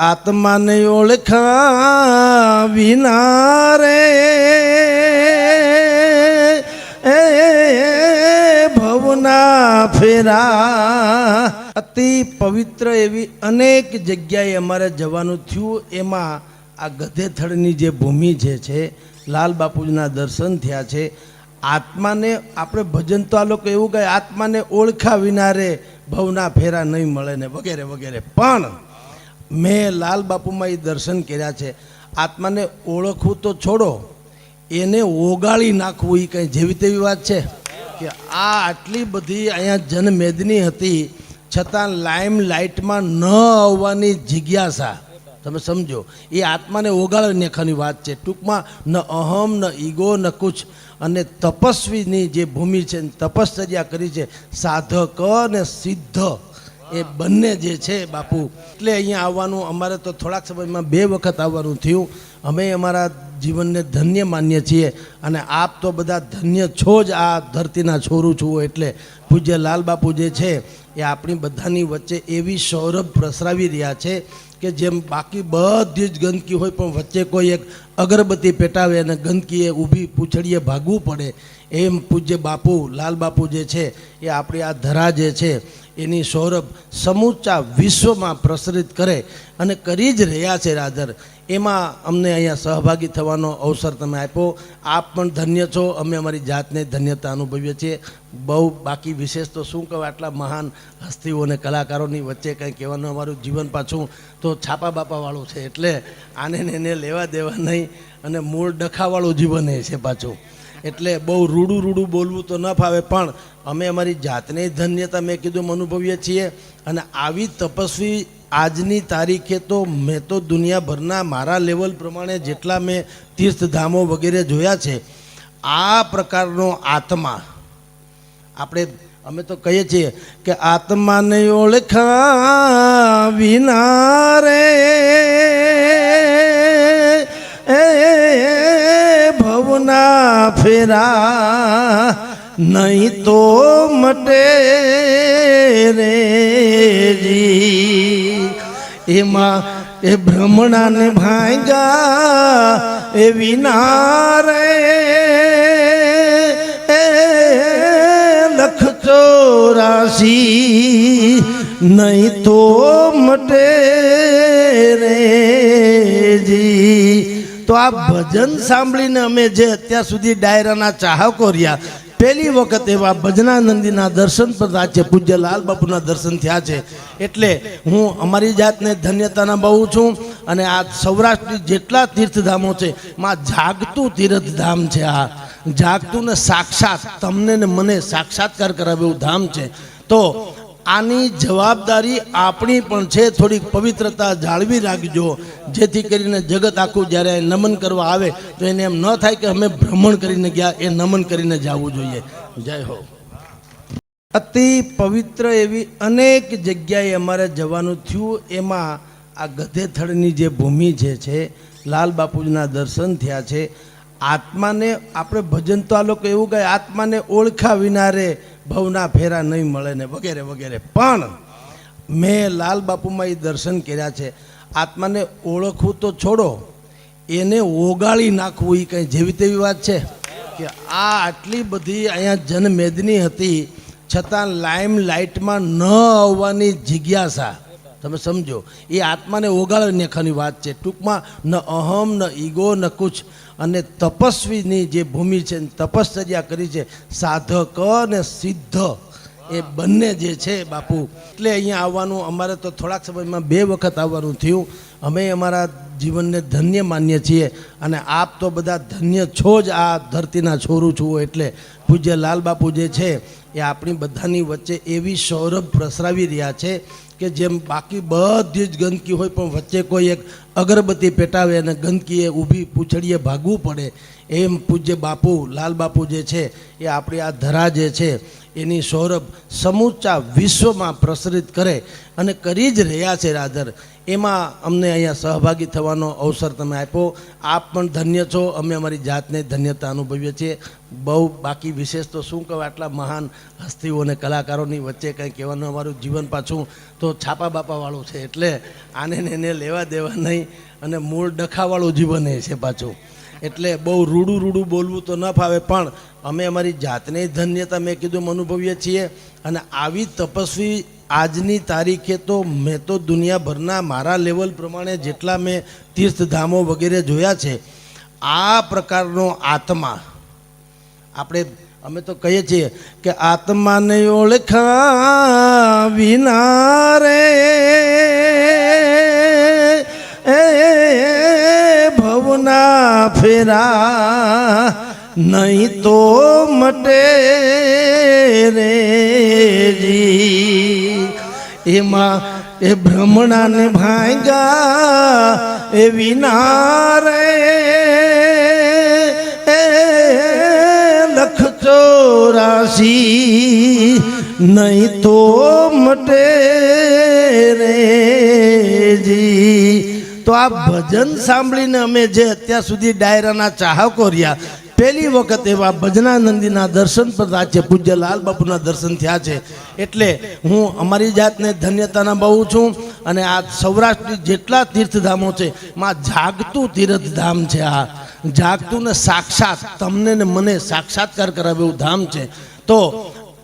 આત્માને ઓળખા વિના રે ભવના ફેરા. અતિ પવિત્ર એવી અનેક જગ્યાએ અમારે જવાનું થયું. એમાં આ ગધેથળની જે ભૂમિ છે લાલ બાપુજીના દર્શન થયા છે. આત્માને આપણે ભજન તો આ લોકો એવું કહે, આત્માને ઓળખા વિના રે ભવના ફેરા નહીં મળે ને વગેરે વગેરે. પણ મેં લાલ બાપુમાં એ દર્શન કર્યા છે. આત્માને ઓળખવું તો છોડો, એને ઓગાળી નાખવું એ કંઈ જેવી તેવી વાત છે કે આ આટલી બધી અહીંયા જનમેદની હતી છતાં લાઇમ લાઇટમાં ન આવવાની જિજ્ઞાસા, તમે સમજો, એ આત્માને ઓગાળી નાખવાની વાત છે. ટૂંકમાં ન અહમ ન ઈગો ન કુછ. અને તપસ્વીની જે ભૂમિ છે, તપશ્ચર્યા કરી છે, સાધક ને સિદ્ધ એ બંને જે છે બાપુ. એટલે અહીંયા આવવાનું અમારે તો થોડાક સમયમાં 2 વખત આવવાનું થયું. અમે અમારા જીવનને ધન્ય માનીએ છીએ અને આપ તો બધા ધન્ય છો જ. આ ધરતીના છોરું છું એટલે પૂજ્ય લાલ બાપુ જે છે એ આપણી બધાની વચ્ચે એવી સૌરભ પ્રસરાવી રહ્યા છે કે જેમ બાકી બધી જ ગંદકી હોય પણ વચ્ચે કોઈ એક અગરબત્તી પેટાવે અને ગંદકીએ ઊભી પૂંછડીએ ભાગવું પડે, એમ પૂજ્ય બાપુ લાલ બાપુ જે છે એ આપણી આ ધરા જે છે એની સૌરભ સમૂચા વિશ્વમાં પ્રસરિત કરે અને કરી જ રહ્યા છે રાધર. એમાં અમને અહીંયા સહભાગી થવાનો અવસર તમે આપ્યો. આપ પણ ધન્ય છો, અમે અમારી જાતને ધન્યતા અનુભવીએ છીએ. બહુ બાકી વિશેષ તો શું કહું, આટલા મહાન હસ્તીઓ અને કલાકારોની વચ્ચે કંઈ કહેવાનું. અમારું જીવન પાછું તો છાપા બાપાવાળું છે એટલે આને ને એને લેવા દેવા નહીં અને મૂળ ડખાવાળું જીવન એ છે પાછું. એટલે બહુ રૂડું બોલવું તો ન ફાવે, પણ અમે અમારી જાતને ધન્યતા મેં કીધું અનુભવીએ છીએ. અને આવી તપસ્વી આજની તારીખે તો મેં તો દુનિયાભરના મારા લેવલ પ્રમાણે જેટલા મેં તીર્થધામો વગેરે જોયા છે, આ પ્રકારનો આત્મા આપણે અમે તો કહીએ છીએ કે આત્માને ઓળખા વિના રે ભવના ફેરા નહીં તો મટે રે જી. એમાં એ ભ્રમણાને ભાંગ્યા એ વિના રે લખ 84 નહીં તો મટે રે જી. તો આ ભજન સાંભળીને અમે જે અત્યાર સુધી ડાયરાના ચાહકો રહ્યા, પહેલી વખત એવા ભજનાનંદીના દર્શન પર આજે પૂજ્ય લાલ બાપુના દર્શન થયા છે. એટલે હું અમારી જાતને ધન્યતાના બહુ છું. અને આ સૌરાષ્ટ્રની જેટલા તીર્થધામો છે માં જાગતું તીર્થધામ છે. આ જાગતું ને સાક્ષાત તમને ને મને સાક્ષાત્કાર કરાવે એવું ધામ છે. તો આની જવાબદારી આપણી પણ છે. થોડીક પવિત્રતા જાળવી રાખજો, જેથી કરીને જગત આખું જ્યારે નમન કરવા આવે તો એને એમ ન થાય કે અમે ભ્રમણ કરીને ગયા, એ નમન કરીને જવું જોઈએ. જય હો. અતિ પવિત્ર એવી અનેક જગ્યાએ અમારે જવાનું થયું. એમાં આ ગધેથળની જે ભૂમિ છે લાલ બાપુજીના દર્શન થયા છે. આત્માને આપણે ભજન તો આ લોકો એવું કહે, આત્માને ઓળખા વિના રે ભવના ફેરા નહીં મળે ને વગેરે વગેરે. પણ મેં લાલ બાપુમાં એ દર્શન કર્યા છે. આત્માને ઓળખવું તો છોડો, એને ઓગાળી નાખવું એ કંઈ જેવી તેવી વાત છે કે આ આટલી બધી અહીંયા જનમેદની હતી છતાં લાઇમ લાઇટમાં ન આવવાની જિજ્ઞાસા, તમે સમજો, એ આત્માને ઓગાળી નાખવાની વાત છે. ટૂંકમાં ન અહમ ન ઈગો ન કુછ. અને તપસ્વીની જે ભૂમિ છે, તપશ્ચર્યા કરી છે, સાધક ને સિદ્ધ એ બંને જે છે બાપુ. એટલે અહીંયા આવવાનું અમારે તો થોડાક સમયમાં 2 વખત આવવાનું થયું. અમે અમારા જીવનને ધન્ય માનીએ છીએ અને આપ તો બધા ધન્ય છો જ. આ ધરતીના છોરું છું એટલે પૂજ્ય લાલ બાપુ જે છે એ આપણી બધાની વચ્ચે એવી સૌરભ પ્રસરાવી રહ્યા છે કે જેમ બાકી બધી જ ગંદકી હોય પણ વચ્ચે કોઈ એક અગરબત્તી પેટાવે અને ગંદકીએ ઊભી પૂંછડીએ ભાગવું પડે, એમ પૂજ્ય બાપુ લાલ બાપુ જે છે એ આપણી આ ધરા જે છે એની સૌરભ સમૂચા વિશ્વમાં પ્રસરિત કરે અને કરી જ રહ્યા છે રાધર. એમાં અમને અહીંયા સહભાગી થવાનો અવસર તમે આપ્યો. આપ પણ ધન્ય છો, અમે અમારી જાતને ધન્યતા અનુભવીએ છીએ. બહુ બાકી વિશેષ તો શું કહું, આટલા મહાન હસ્તીઓ અને કલાકારોની વચ્ચે કંઈ કહેવાનું અમારું જીવન પાછું તો છાપા બાપાવાળું છે, એટલે આને ને એને લેવા દેવા નહીં, અને મૂળ ડખાવાળું જીવન એ છે પાછું. એટલે બહુ રૂડું બોલવું તો ન ફાવે, પણ અમે અમારી જાતને ધન્યતા મેં કીધું અનુભવીએ છીએ. અને આવી તપસ્વી આજની તારીખે તો મેં તો દુનિયાભરના મારા લેવલ પ્રમાણે જેટલા મેં તીર્થધામો વગેરે જોયા છે, આ પ્રકારનો આત્મા અમે તો કહીએ છીએ કે આત્માને ઓળખા વિના રે ભવના ફેરા નહીં તો મટે રે જી. એમાં એ ભ્રમણાને ભાંગા એ વિના રે લખ 84 નહીં તો મટે રે જી. તો આ ભજન સાંભળીને અમે જે અત્યાર સુધી ડાયરાના ચાહકો રહ્યા, પહેલી વખત એવા ભજનાનંદીના દર્શન પર આજે પૂજ્ય લાલ બાપુના દર્શન થયા છે, એટલે હું અમારી જાતને ધન્યતાના બહુ છું. અને આ સૌરાષ્ટ્રની જેટલા તીર્થધામો છે માં જાગતું તીર્થધામ છે. આ જાગતું ને સાક્ષાત તમને ને મને સાક્ષાત્કાર કરાવે એવું ધામ છે. તો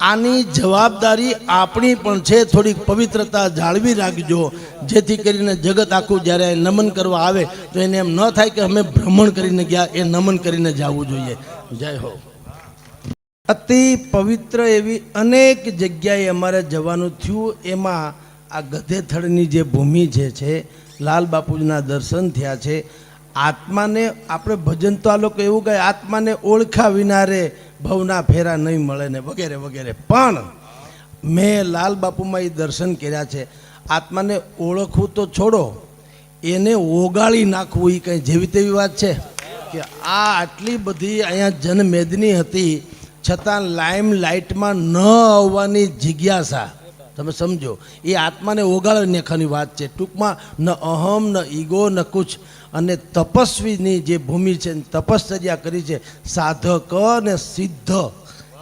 આની જવાબદારી આપણી પણ છે, થોડીક પવિત્રતા જાળવી રાખજો, જેથી કરીને જગત આખું જ્યારે નમન કરવા આવે તો એને એમ ન થાય કે અમે ભ્રમણ કરીને ગયા, એ નમન કરીને જવું જોઈએ. જય હો. અતિ પવિત્ર એવી અનેક જગ્યાએ અમારે જવાનું થયું. એમાં આ ગધેથળની જે ભૂમિ છે લાલ બાપુજીના દર્શન થયા છે. આત્માને આપણે ભજન તો આ લોકો એવું કહે, આત્માને ઓળખા વિના રે ભવના ફેરા નહીં મળે ને વગેરે વગેરે. પણ મેં લાલ બાપુમાં એ દર્શન કર્યા છે. આત્માને ઓળખવું તો છોડો, એને ઓગાળી નાખવું એ કંઈ જેવી તેવી વાત છે કે આ આટલી બધી અહીંયા જનમેદની હતી, છતાં લાઇમ લાઇટમાં ન આવવાની જિજ્ઞાસા, તમે સમજો, એ આત્માને ઓગાળી નાખવાની વાત છે. ટૂંકમાં ન અહમ ન ઈગો ન કુછ. અને તપસ્વીની જે ભૂમિ છે, તપશ્ચર્યા કરી છે, સાધક અને સિદ્ધ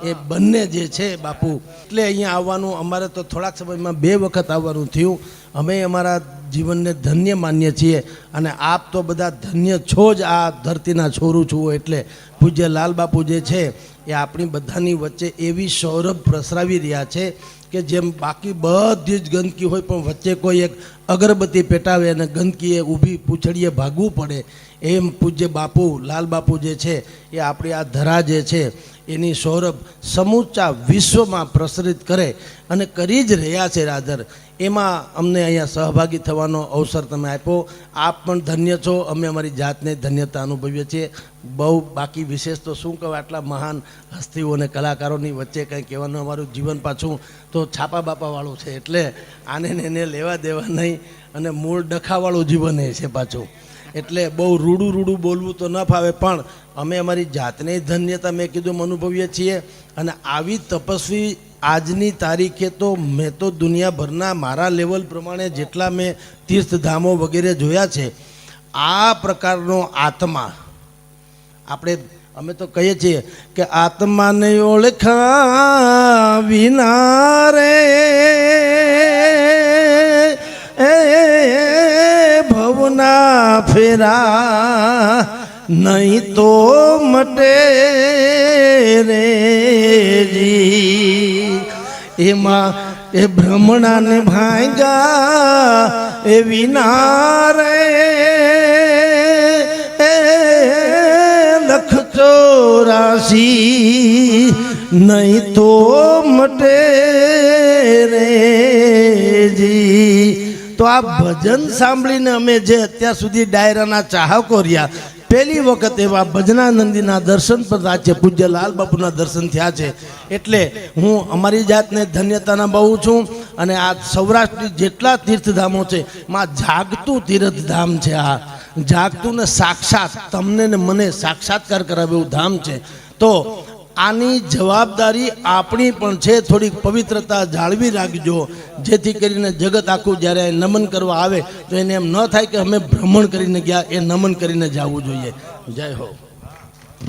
એ બંને જે છે બાપુ, એટલે અહીંયા આવવાનું અમારે તો થોડાક સમયમાં 2 વખત આવવાનું થયું. અમે અમારા જીવનને ધન્ય માનીએ છીએ, અને આપ તો બધા ધન્ય છો જ, આ ધરતીના છોરું છુઓ. એટલે પૂજ્ય લાલ બાપુ જે છે એ આપણી બધાની વચ્ચે એવી સૌરભ પ્રસરાવી રહ્યા છે કે જેમ બાકી બધી જ ગંદકી હોય પણ વચ્ચે કોઈ એક અગરબત્તી પેટાવે અને ગંદકીએ ઊભી પૂંછડીએ ભાગવું પડે, એમ પૂજ્ય બાપુ લાલ બાપુ જે છે એ આપણી આ ધરા જે છે એની સૌરભ સમૂચા વિશ્વમાં પ્રસરિત કરે અને કરી જ રહ્યા છે રાધર. એમાં અમને અહીંયા સહભાગી થવાનો અવસર તમે આપ્યો. આપ પણ ધન્ય છો, અમે અમારી જાતને ધન્યતા અનુભવીએ છીએ. બહુ બાકી વિશેષ તો શું કહું, આટલા મહાન હસ્તીઓ અને કલાકારોની વચ્ચે કંઈ કહેવાનું અમારું જીવન પાછું તો છાપા બાપાવાળું છે, એટલે આને ને એને લેવા દેવા નહીં, અને મૂળ ડખાવાળું જીવન એ છે પાછું. એટલે બહુ રૂડું બોલવું તો ન ફાવે, પણ અમે અમારી જાતને ધન્યતા મેં કીધું અનુભવીએ છીએ. અને આવી તપસ્વી આજની તારીખે તો મેં તો દુનિયાભરના મારા લેવલ પ્રમાણે જેટલા મેં તીર્થધામો વગેરે જોયા છે, આ પ્રકારનો આત્મા અમે તો કહીએ છીએ કે આત્માને ઓળખા વિના રે ભવના ફેરા નહીં તો મટે રે જી. એમાં એ ભ્રમણાને ભાંગા એ વિના રે લખ 84 નહીં તો મટે રે જી. તો આ ભજન સાંભળીને અમે જે અત્યાર સુધી ડાયરાના ચાહકો રહ્યા, પહેલી વખત એવા ભજનાનંદીના દર્શન પર આજે પૂજ્ય લાલ બાપુના દર્શન થયા છે, એટલે હું અમારી જાતને ધન્યતાના બહુ છું. અને આ સૌરાષ્ટ્રની જેટલા તીર્થધામો છે માં જાગતું તીર્થધામ છે. આ જાગતું ને સાક્ષાત તમને ને મને સાક્ષાત્કાર કરાવે એવું ધામ છે. તો આની જવાબદારી આપણી પણ છે. થોડીક પવિત્રતા જાળવી રાખજો, જેથી કરીને જગત આખું જ્યારે નમન કરવા આવે તો એને એમ ન થાય કે અમે ભ્રમણ કરીને ગયા, એ નમન કરીને જવું જોઈએ. જય હો.